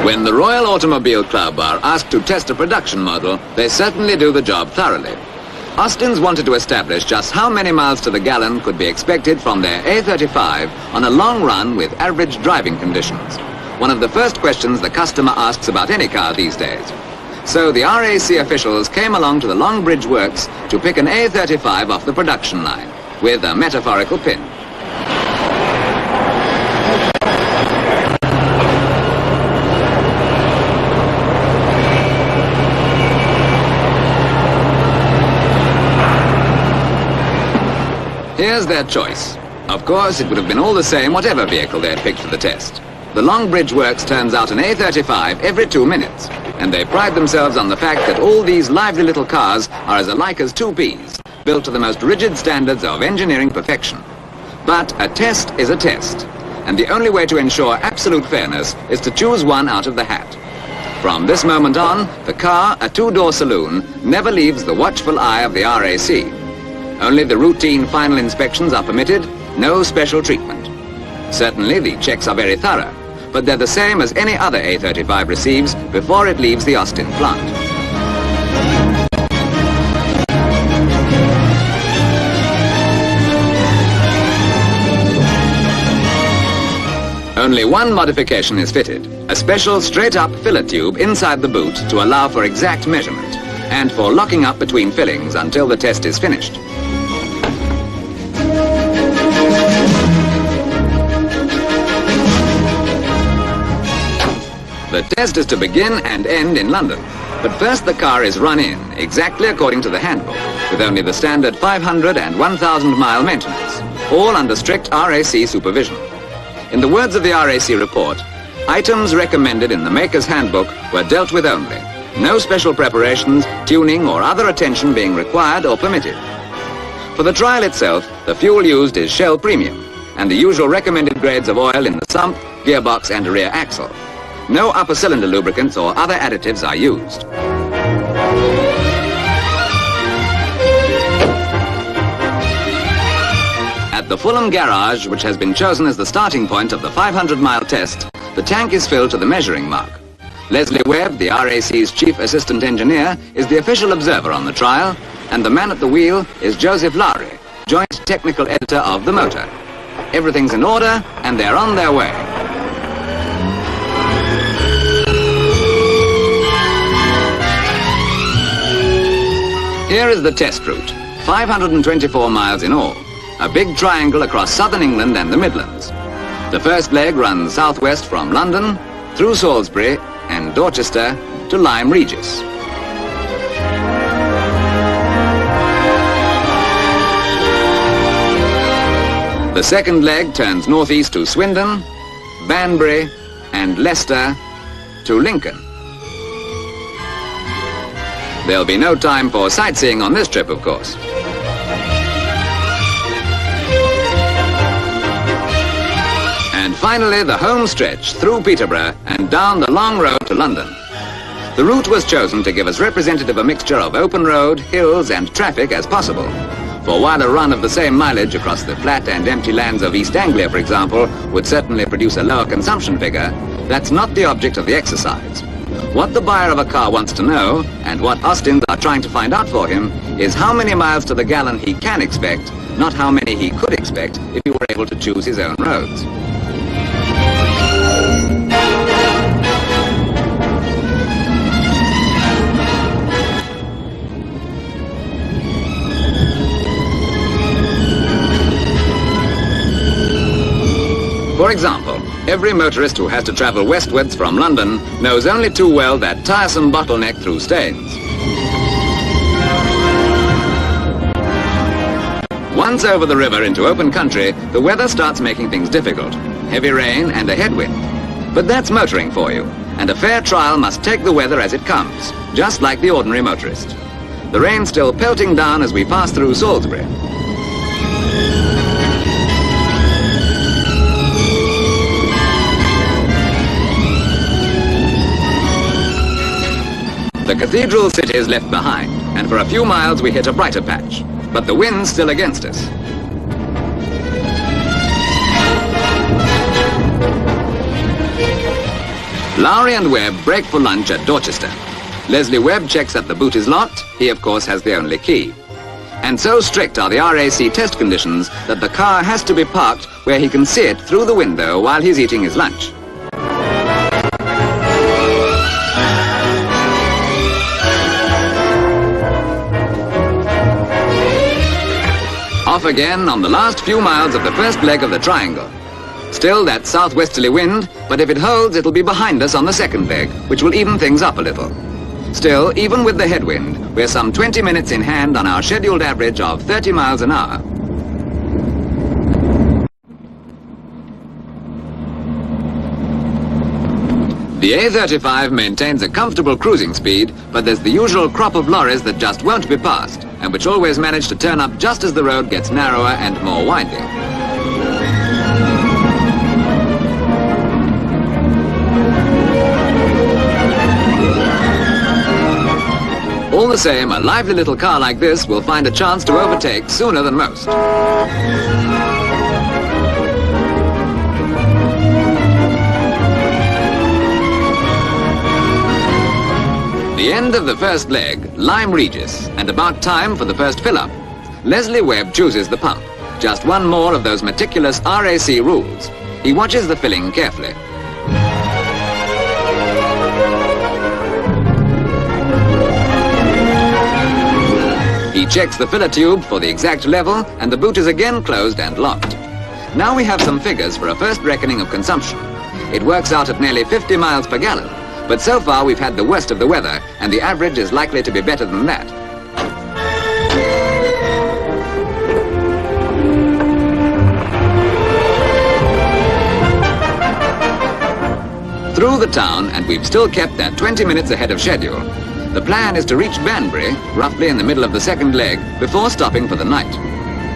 When the Royal Automobile Club are asked to test a production model, they certainly do the job thoroughly. Austin's wanted to establish just how many miles to the gallon could be expected from their A35 on a long run with average driving conditions. One of the first questions the customer asks about any car these days. So the RAC officials came along to the Long Bridge Works to pick an A35 off the production line with a metaphorical pin. Here's their choice. Of course, it would have been all the same whatever vehicle they had picked for the test. The Long Bridge Works turns out an A35 every 2 minutes, and they pride themselves on the fact that all these lively little cars are as alike as two peas, built to the most rigid standards of engineering perfection. But a test is a test, and the only way to ensure absolute fairness is to choose one out of the hat. From this moment on, the car, a two-door saloon, never leaves the watchful eye of the RAC. Only the routine final inspections are permitted, no special treatment. Certainly the checks are very thorough, but they're the same as any other A35 receives before it leaves the Austin plant. Only one modification is fitted, a special straight-up filler tube inside the boot to allow for exact measurement and for locking up between fillings until the test is finished. The test is to begin and end in London, but first the car is run in, exactly according to the handbook, with only the standard 500 and 1,000 mile maintenance, all under strict RAC supervision. In the words of the RAC report, items recommended in the maker's handbook were dealt with only, no special preparations, tuning or other attention being required or permitted. For the trial itself, the fuel used is Shell Premium, and the usual recommended grades of oil in the sump, gearbox and rear axle. No upper cylinder lubricants or other additives are used. At the Fulham garage, which has been chosen as the starting point of the 500-mile test, the tank is filled to the measuring mark. Leslie Webb, the RAC's chief assistant engineer, is the official observer on the trial, and the man at the wheel is Joseph Lowry, joint technical editor of the motor. Everything's in order, and they're on their way. Here is the test route, 524 miles in all, a big triangle across southern England and the Midlands. The first leg runs southwest from London, through Salisbury and Dorchester to Lyme Regis. The second leg turns northeast to Swindon, Banbury and Leicester to Lincoln. There'll be no time for sightseeing on this trip, of course. And finally, the home stretch through Peterborough and down the long road to London. The route was chosen to give as representative a mixture of open road, hills and traffic as possible. For while a run of the same mileage across the flat and empty lands of East Anglia, for example, would certainly produce a lower consumption figure, that's not the object of the exercise. What the buyer of a car wants to know, and what Austins are trying to find out for him, is how many miles to the gallon he can expect, not how many he could expect if he were able to choose his own roads. For example, every motorist who has to travel westwards from London knows only too well that tiresome bottleneck through Staines. Once over the river into open country, the weather starts making things difficult. Heavy rain and a headwind. But that's motoring for you, and a fair trial must take the weather as it comes, just like the ordinary motorist. The rain's still pelting down as we pass through Salisbury. The cathedral city is left behind, and for a few miles we hit a brighter patch, but the wind's still against us. Lowry and Webb break for lunch at Dorchester. Leslie Webb checks that the boot is locked. He, of course, has the only key. And so strict are the RAC test conditions that the car has to be parked where he can see it through the window while he's eating his lunch. Off again on the last few miles of the first leg of the triangle. Still that southwesterly wind, but if it holds, it'll be behind us on the second leg, which will even things up a little. Still, even with the headwind, we're some 20 minutes in hand on our scheduled average of 30 miles an hour. The A35 maintains a comfortable cruising speed, but there's the usual crop of lorries that just won't be passed, and which always manage to turn up just as the road gets narrower and more winding. All the same, a lively little car like this will find a chance to overtake sooner than most. The end of the first leg, Lyme Regis, and about time for the first fill-up. Leslie Webb chooses the pump. Just one more of those meticulous RAC rules. He watches the filling carefully. He checks the filler tube for the exact level, and the boot is again closed and locked. Now we have some figures for a first reckoning of consumption. It works out at nearly 50 miles per gallon, but so far we've had the worst of the weather, and the average is likely to be better than that. Through the town, and we've still kept that 20 minutes ahead of schedule. The plan is to reach Banbury, roughly in the middle of the second leg, before stopping for the night.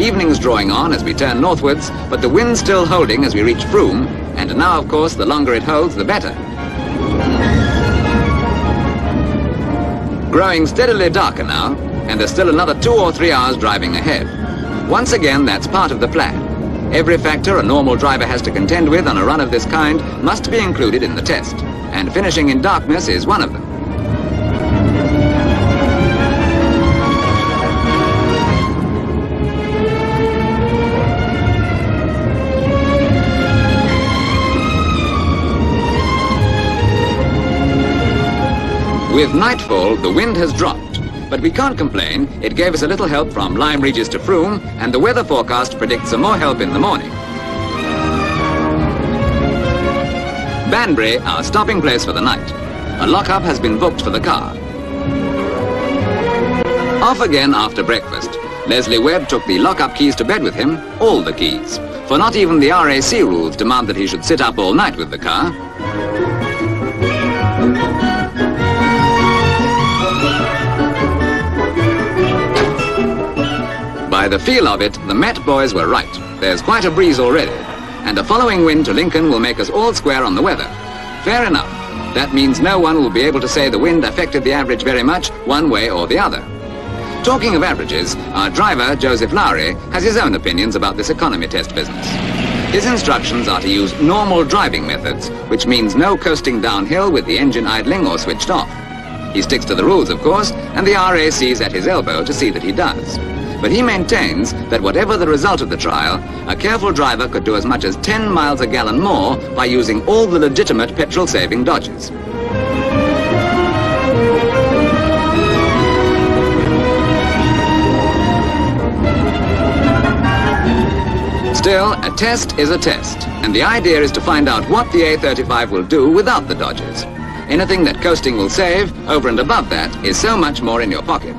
Evening's drawing on as we turn northwards, but the wind's still holding as we reach Frome, and now, of course, the longer it holds, the better. Growing steadily darker now, and there's still another 2 or 3 hours driving ahead. Once again, that's part of the plan. Every factor a normal driver has to contend with on a run of this kind must be included in the test, and finishing in darkness is one of them. With nightfall, the wind has dropped, but we can't complain. It gave us a little help from Lyme Regis to Frome, and the weather forecast predicts some more help in the morning. Banbury, our stopping place for the night. A lock-up has been booked for the car. Off again after breakfast. Leslie Webb took the lock-up keys to bed with him, all the keys, for not even the RAC rules demand that he should sit up all night with the car. By the feel of it, the Met boys were right. There's quite a breeze already, and a following wind to Lincoln will make us all square on the weather. Fair enough. That means no one will be able to say the wind affected the average very much, one way or the other. Talking of averages, our driver, Joseph Lowry, has his own opinions about this economy test business. His instructions are to use normal driving methods, which means no coasting downhill with the engine idling or switched off. He sticks to the rules, of course, and the RAC's at his elbow to see that he does. But he maintains that whatever the result of the trial, a careful driver could do as much as 10 miles a gallon more by using all the legitimate petrol-saving dodges. Still, a test is a test, and the idea is to find out what the A35 will do without the dodges. Anything that coasting will save, over and above that, is so much more in your pocket.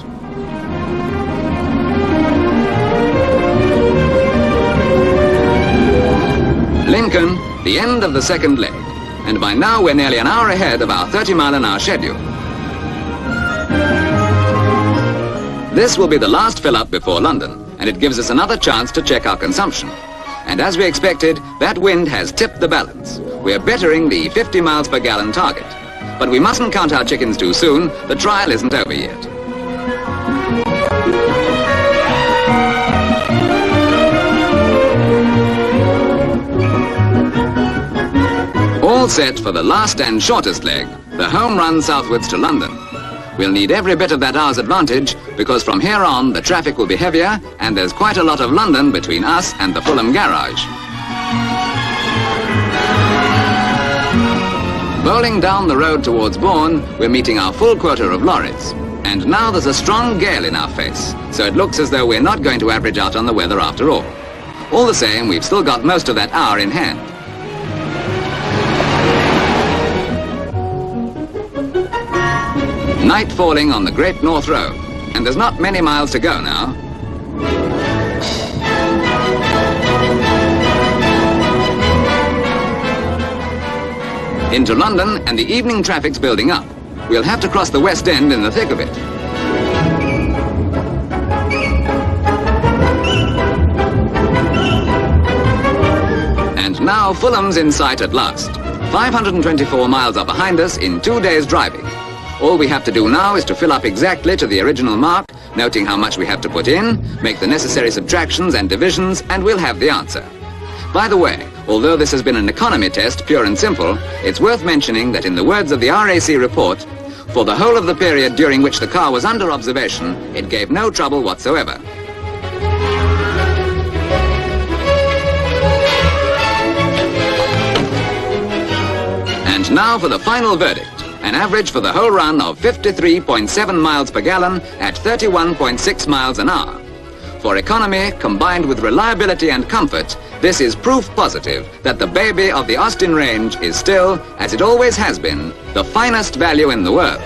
Lincoln, the end of the second leg, and by now we're nearly an hour ahead of our 30-mile-an-hour schedule. This will be the last fill-up before London, and it gives us another chance to check our consumption. And as we expected, that wind has tipped the balance. We're bettering the 50 miles per gallon target. But we mustn't count our chickens too soon. The trial isn't over yet. All set for the last and shortest leg, the home run southwards to London. We'll need every bit of that hour's advantage, because from here on the traffic will be heavier and there's quite a lot of London between us and the Fulham garage. Bowling down the road towards Bourne, we're meeting our full quota of lorries. And now there's a strong gale in our face, so it looks as though we're not going to average out on the weather after all. All the same, we've still got most of that hour in hand. Night falling on the Great North Road, and there's not many miles to go now. Into London, and the evening traffic's building up. We'll have to cross the West End in the thick of it. And now Fulham's in sight at last. 524 miles are behind us in 2 days' driving. All we have to do now is to fill up exactly to the original mark, noting how much we have to put in, make the necessary subtractions and divisions, and we'll have the answer. By the way, although this has been an economy test, pure and simple, it's worth mentioning that in the words of the RAC report, for the whole of the period during which the car was under observation, it gave no trouble whatsoever. And now for the final verdict. An average for the whole run of 53.7 miles per gallon at 31.6 miles an hour. For economy, combined with reliability and comfort, this is proof positive that the baby of the Austin range is still, as it always has been, the finest value in the world.